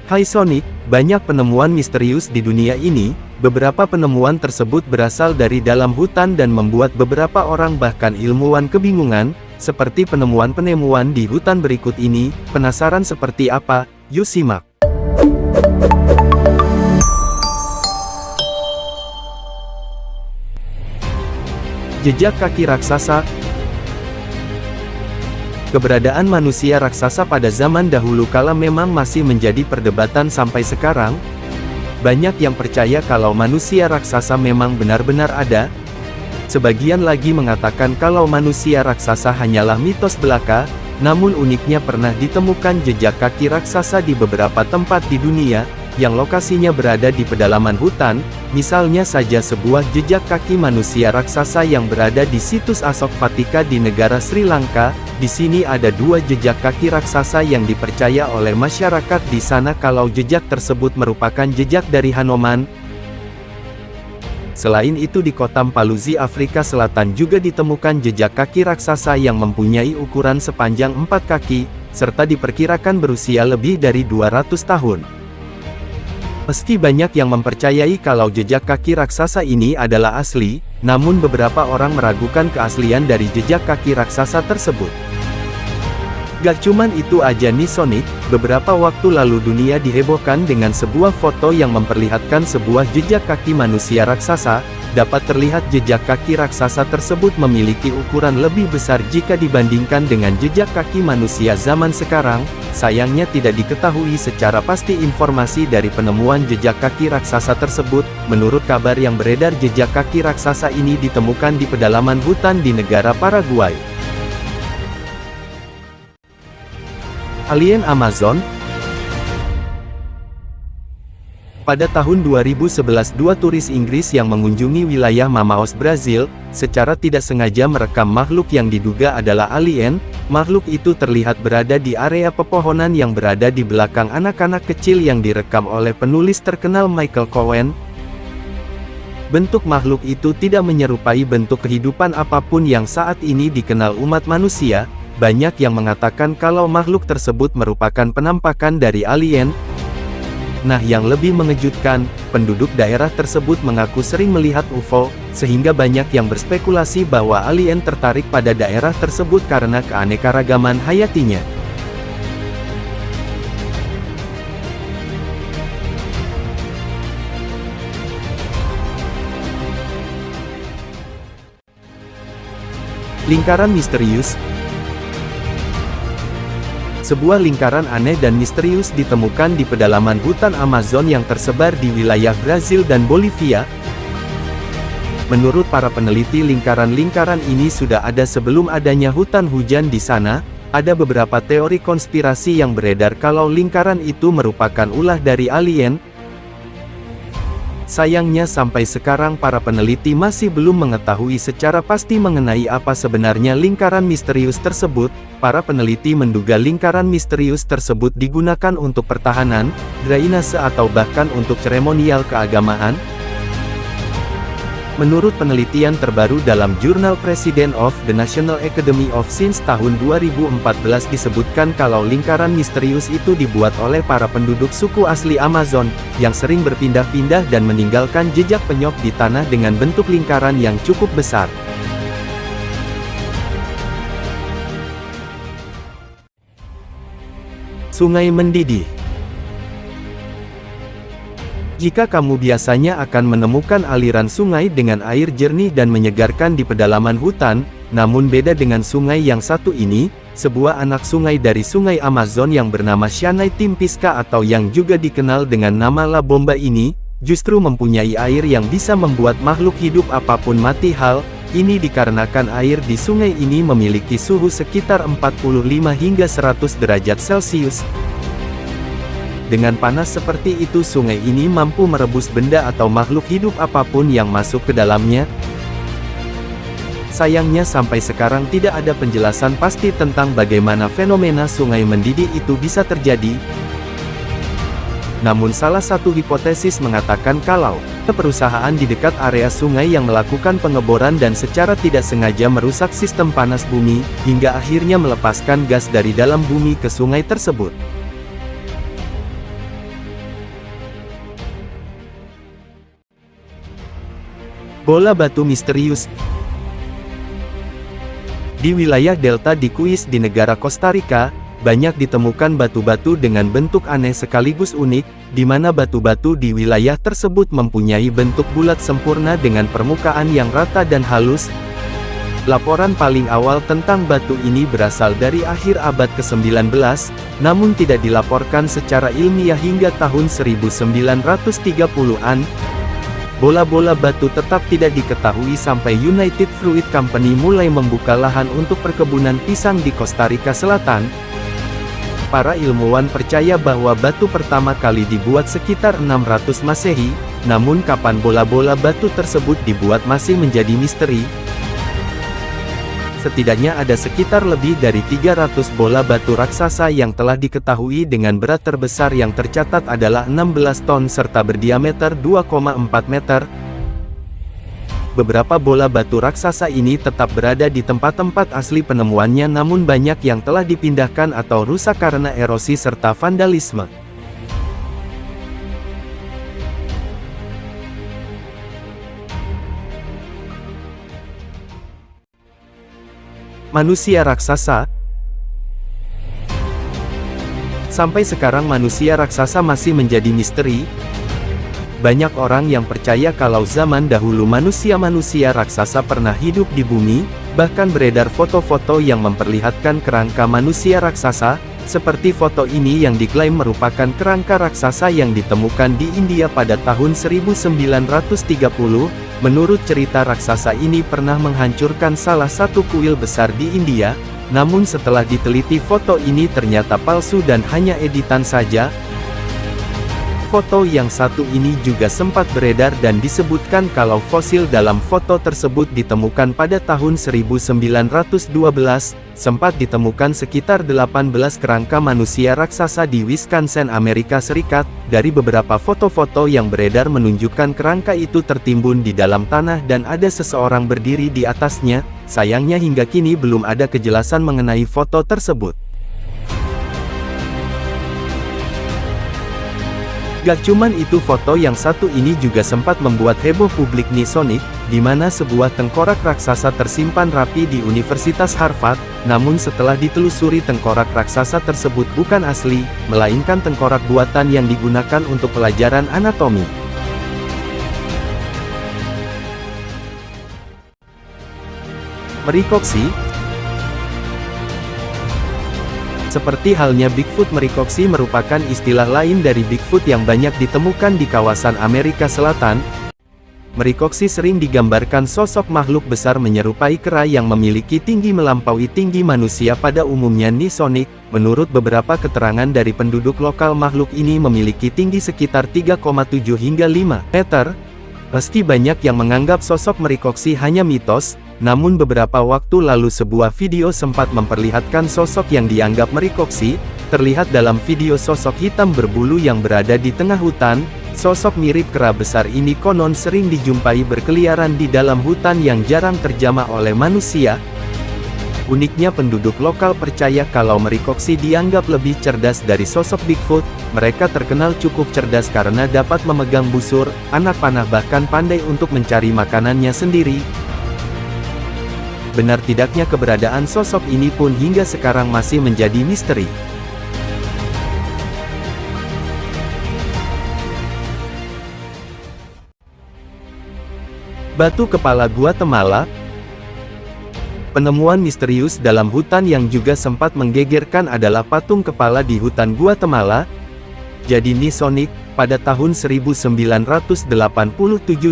Hai Sonic, banyak penemuan misterius di dunia ini. Beberapa penemuan tersebut berasal dari dalam hutan dan membuat beberapa orang bahkan ilmuwan kebingungan, seperti penemuan-penemuan di hutan berikut ini. Penasaran seperti apa? Yuk simak. Jejak kaki raksasa. Keberadaan manusia raksasa pada zaman dahulu kala memang masih menjadi perdebatan sampai sekarang. Banyak yang percaya kalau manusia raksasa memang benar-benar ada. Sebagian lagi mengatakan kalau manusia raksasa hanyalah mitos belaka, namun uniknya pernah ditemukan jejak kaki raksasa di beberapa tempat di dunia, yang lokasinya berada di pedalaman hutan. Misalnya saja sebuah jejak kaki manusia raksasa yang berada di situs Asok Vatika di negara Sri Lanka. Di sini ada dua jejak kaki raksasa yang dipercaya oleh masyarakat di sana kalau jejak tersebut merupakan jejak dari Hanuman. Selain itu di kota Mpaluzi, Afrika Selatan juga ditemukan jejak kaki raksasa yang mempunyai ukuran sepanjang 4 kaki, serta diperkirakan berusia lebih dari 200 tahun. Meski banyak yang mempercayai kalau jejak kaki raksasa ini adalah asli, namun beberapa orang meragukan keaslian dari jejak kaki raksasa tersebut. Gak cuman itu aja nih Sonic, beberapa waktu lalu dunia dihebohkan dengan sebuah foto yang memperlihatkan sebuah jejak kaki manusia raksasa. Dapat terlihat jejak kaki raksasa tersebut memiliki ukuran lebih besar jika dibandingkan dengan jejak kaki manusia zaman sekarang. Sayangnya tidak diketahui secara pasti informasi dari penemuan jejak kaki raksasa tersebut. Menurut kabar yang beredar, jejak kaki raksasa ini ditemukan di pedalaman hutan di negara Paraguay. Alien Amazon. Pada tahun 2011 dua turis Inggris yang mengunjungi wilayah Manaus, Brazil, secara tidak sengaja merekam makhluk yang diduga adalah alien. Makhluk itu terlihat berada di area pepohonan yang berada di belakang anak-anak kecil yang direkam oleh penulis terkenal Michael Cohen. Bentuk makhluk itu tidak menyerupai bentuk kehidupan apapun yang saat ini dikenal umat manusia. Banyak yang mengatakan kalau makhluk tersebut merupakan penampakan dari alien. Nah, yang lebih mengejutkan, penduduk daerah tersebut mengaku sering melihat UFO, sehingga banyak yang berspekulasi bahwa alien tertarik pada daerah tersebut karena keanekaragaman hayatinya. Lingkaran misterius. Sebuah lingkaran aneh dan misterius ditemukan di pedalaman hutan Amazon yang tersebar di wilayah Brazil dan Bolivia. Menurut para peneliti, lingkaran-lingkaran ini sudah ada sebelum adanya hutan hujan di sana. Ada beberapa teori konspirasi yang beredar kalau lingkaran itu merupakan ulah dari alien. Sayangnya sampai sekarang para peneliti masih belum mengetahui secara pasti mengenai apa sebenarnya lingkaran misterius tersebut. Para peneliti menduga lingkaran misterius tersebut digunakan untuk pertahanan, drainase atau bahkan untuk seremonial keagamaan. Menurut penelitian terbaru dalam jurnal President of the National Academy of Science tahun 2014 disebutkan kalau lingkaran misterius itu dibuat oleh para penduduk suku asli Amazon, yang sering berpindah-pindah dan meninggalkan jejak penyok di tanah dengan bentuk lingkaran yang cukup besar. Sungai mendidih. Jika kamu biasanya akan menemukan aliran sungai dengan air jernih dan menyegarkan di pedalaman hutan, namun beda dengan sungai yang satu ini, sebuah anak sungai dari sungai Amazon yang bernama Shanai Timpisca atau yang juga dikenal dengan nama La Bomba ini, justru mempunyai air yang bisa membuat makhluk hidup apapun mati. Hal ini dikarenakan air di sungai ini memiliki suhu sekitar 45 hingga 100 derajat Celcius. Dengan panas seperti itu, sungai ini mampu merebus benda atau makhluk hidup apapun yang masuk ke dalamnya. Sayangnya sampai sekarang tidak ada penjelasan pasti tentang bagaimana fenomena sungai mendidih itu bisa terjadi. Namun salah satu hipotesis mengatakan kalau perusahaan di dekat area sungai yang melakukan pengeboran dan secara tidak sengaja merusak sistem panas bumi, hingga akhirnya melepaskan gas dari dalam bumi ke sungai tersebut. Bola batu misterius. Di wilayah delta di Kuis di negara Costa Rica, banyak ditemukan batu-batu dengan bentuk aneh sekaligus unik, di mana batu-batu di wilayah tersebut mempunyai bentuk bulat sempurna dengan permukaan yang rata dan halus. Laporan paling awal tentang batu ini berasal dari akhir abad ke-19, namun tidak dilaporkan secara ilmiah hingga tahun 1930-an. Bola-bola batu tetap tidak diketahui sampai United Fruit Company mulai membuka lahan untuk perkebunan pisang di Costa Rica Selatan. Para ilmuwan percaya bahwa batu pertama kali dibuat sekitar 600 Masehi, namun kapan bola-bola batu tersebut dibuat masih menjadi misteri. Setidaknya ada sekitar lebih dari 300 bola batu raksasa yang telah diketahui dengan berat terbesar yang tercatat adalah 16 ton serta berdiameter 2,4 meter. Beberapa bola batu raksasa ini tetap berada di tempat-tempat asli penemuannya, namun banyak yang telah dipindahkan atau rusak karena erosi serta vandalisme. Manusia raksasa. Sampai sekarang manusia raksasa masih menjadi misteri. Banyak orang yang percaya kalau zaman dahulu manusia-manusia raksasa pernah hidup di bumi, bahkan beredar foto-foto yang memperlihatkan kerangka manusia raksasa, seperti foto ini yang diklaim merupakan kerangka raksasa yang ditemukan di India pada tahun 1930. Menurut cerita, raksasa ini pernah menghancurkan salah satu kuil besar di India, namun setelah diteliti foto ini ternyata palsu dan hanya editan saja. Foto yang satu ini juga sempat beredar dan disebutkan kalau fosil dalam foto tersebut ditemukan pada tahun 1912, sempat ditemukan sekitar 18 kerangka manusia raksasa di Wisconsin, Amerika Serikat. Dari beberapa foto-foto yang beredar menunjukkan kerangka itu tertimbun di dalam tanah dan ada seseorang berdiri di atasnya. Sayangnya hingga kini belum ada kejelasan mengenai foto tersebut. Gak cuman itu, foto yang satu ini juga sempat membuat heboh publik Nisonic, di mana sebuah tengkorak raksasa tersimpan rapi di Universitas Harvard, namun setelah ditelusuri tengkorak raksasa tersebut bukan asli, melainkan tengkorak buatan yang digunakan untuk pelajaran anatomi. Merikoksi. Seperti halnya Bigfoot, merikoksi merupakan istilah lain dari Bigfoot yang banyak ditemukan di kawasan Amerika Selatan. Merikoksi sering digambarkan sosok makhluk besar menyerupai kera yang memiliki tinggi melampaui tinggi manusia pada umumnya. Nisonic, menurut beberapa keterangan dari penduduk lokal, makhluk ini memiliki tinggi sekitar 3,7 hingga 5 meter. Meski banyak yang menganggap sosok merikoksi hanya mitos, namun beberapa waktu lalu sebuah video sempat memperlihatkan sosok yang dianggap merikoksi. Terlihat dalam video sosok hitam berbulu yang berada di tengah hutan. Sosok mirip kera besar ini konon sering dijumpai berkeliaran di dalam hutan yang jarang terjamah oleh manusia. Uniknya, penduduk lokal percaya kalau merikoksi dianggap lebih cerdas dari sosok Bigfoot. Mereka terkenal cukup cerdas karena dapat memegang busur, anak panah, bahkan pandai untuk mencari makanannya sendiri. Benar tidaknya keberadaan sosok ini pun hingga sekarang masih menjadi misteri. Batu kepala Guatemala. Penemuan misterius dalam hutan yang juga sempat menggegerkan adalah patung kepala di hutan Guatemala. Jadi Nisonic, pada tahun 1987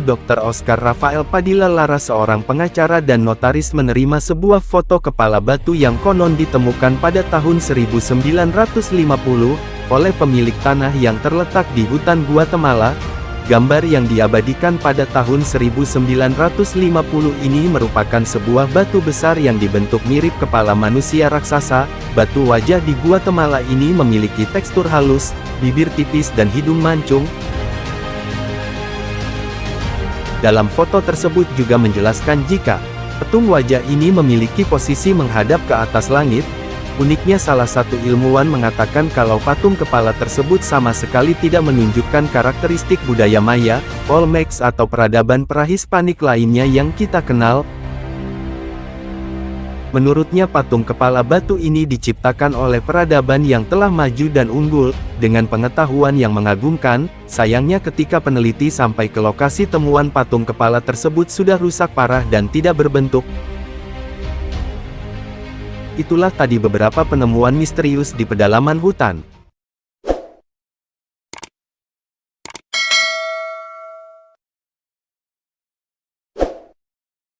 Dr. Oscar Rafael Padilla Lara, seorang pengacara dan notaris, menerima sebuah foto kepala batu yang konon ditemukan pada tahun 1950 oleh pemilik tanah yang terletak di hutan Guatemala. Gambar yang diabadikan pada tahun 1950 ini merupakan sebuah batu besar yang dibentuk mirip kepala manusia raksasa. Batu wajah di Guatemala ini memiliki tekstur halus, bibir tipis dan hidung mancung. Dalam foto tersebut juga menjelaskan jika patung wajah ini memiliki posisi menghadap ke atas langit. Uniknya salah satu ilmuwan mengatakan kalau patung kepala tersebut sama sekali tidak menunjukkan karakteristik budaya Maya, Olmecs atau peradaban prahispanik lainnya yang kita kenal. Menurutnya patung kepala batu ini diciptakan oleh peradaban yang telah maju dan unggul, dengan pengetahuan yang mengagumkan. Sayangnya ketika peneliti sampai ke lokasi temuan patung kepala tersebut sudah rusak parah dan tidak berbentuk. Itulah tadi beberapa penemuan misterius di pedalaman hutan.